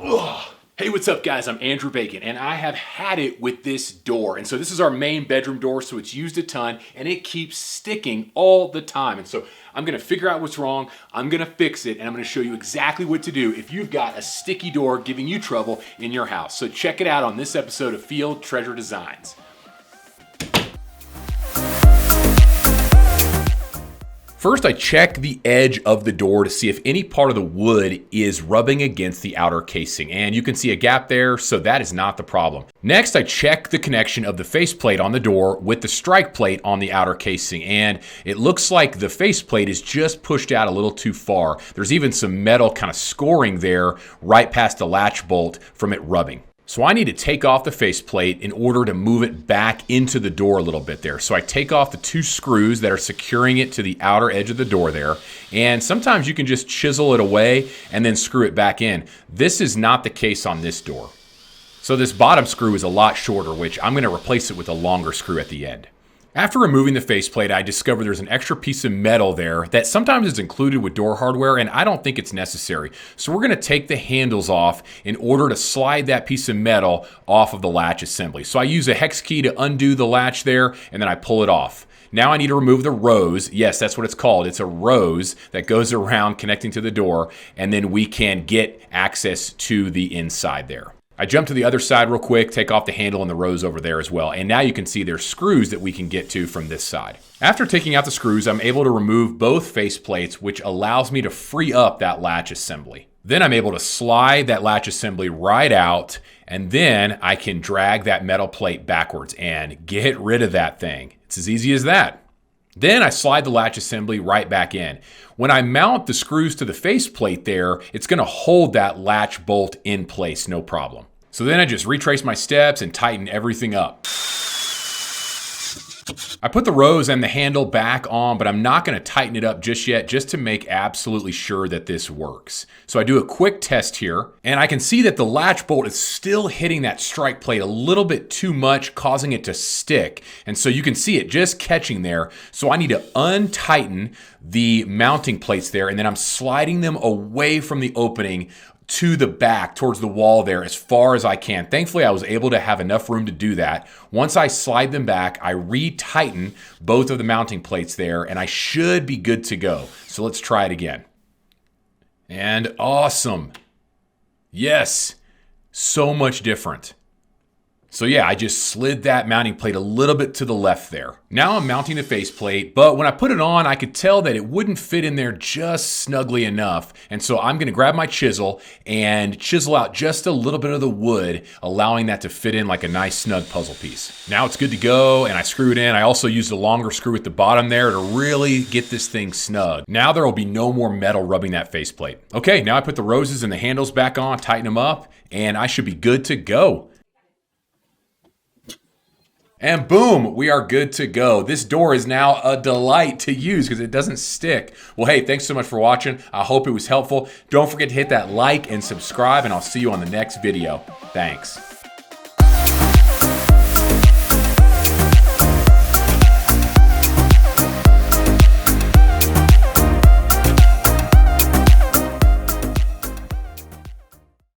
Ugh. Hey, what's up guys? I'm Andrew Bacon and I have had it with this door. And so this is our main bedroom door, so it's used a ton and it keeps sticking all the time. And so I'm gonna figure out what's wrong, I'm gonna fix it, and I'm gonna show you exactly what to do if you've got a sticky door giving you trouble in your house. So check it out on this episode of Field Treasure Designs. First, I check the edge of the door to see if any part of the wood is rubbing against the outer casing. And you can see a gap there, so that is not the problem. Next, I check the connection of the faceplate on the door with the strike plate on the outer casing. And it looks like the faceplate is just pushed out a little too far. There's even some metal kind of scoring there right past the latch bolt from it rubbing. So I need to take off the faceplate in order to move it back into the door a little bit there. So I take off the two screws that are securing it to the outer edge of the door there. And sometimes you can just chisel it away and then screw it back in. This is not the case on this door. So this bottom screw is a lot shorter, which I'm going to replace it with a longer screw at the end. After removing the faceplate, I discovered there's an extra piece of metal there that sometimes is included with door hardware, and I don't think it's necessary. So we're gonna take the handles off in order to slide that piece of metal off of the latch assembly. So I use a hex key to undo the latch there, and then I pull it off. Now I need to remove the rose. Yes, that's what it's called. It's a rose that goes around connecting to the door, and then we can get access to the inside there. I jump to the other side real quick, take off the handle and the rose over there as well. And now you can see there's screws that we can get to from this side. After taking out the screws, I'm able to remove both face plates, which allows me to free up that latch assembly. Then I'm able to slide that latch assembly right out, and then I can drag that metal plate backwards and get rid of that thing. It's as easy as that. Then I slide the latch assembly right back in. When I mount the screws to the faceplate there, it's gonna hold that latch bolt in place, no problem. So then I just retrace my steps and tighten everything up. I put the rose and the handle back on, but I'm not gonna tighten it up just yet, just to make absolutely sure that this works. So I do a quick test here, and I can see that the latch bolt is still hitting that strike plate a little bit too much, causing it to stick. And so you can see it just catching there. So I need to untighten the mounting plates there, and then I'm sliding them away from the opening to the back towards the wall there as far as I can. Thankfully, I was able to have enough room to do that. Once I slide them back, I retighten both of the mounting plates there, and I should be good to go. So let's try it again. And awesome. Yes, so much different. So yeah, I just slid that mounting plate a little bit to the left there. Now I'm mounting the faceplate, but when I put it on, I could tell that it wouldn't fit in there just snugly enough. And so I'm gonna grab my chisel and chisel out just a little bit of the wood, allowing that to fit in like a nice snug puzzle piece. Now it's good to go, and I screw it in. I also used a longer screw at the bottom there to really get this thing snug. Now there will be no more metal rubbing that faceplate. Okay, now I put the roses and the handles back on, tighten them up, and I should be good to go. And boom, we are good to go. This door is now a delight to use because it doesn't stick. Well, hey, thanks so much for watching. I hope it was helpful. Don't forget to hit that like and subscribe, and I'll see you on the next video. Thanks.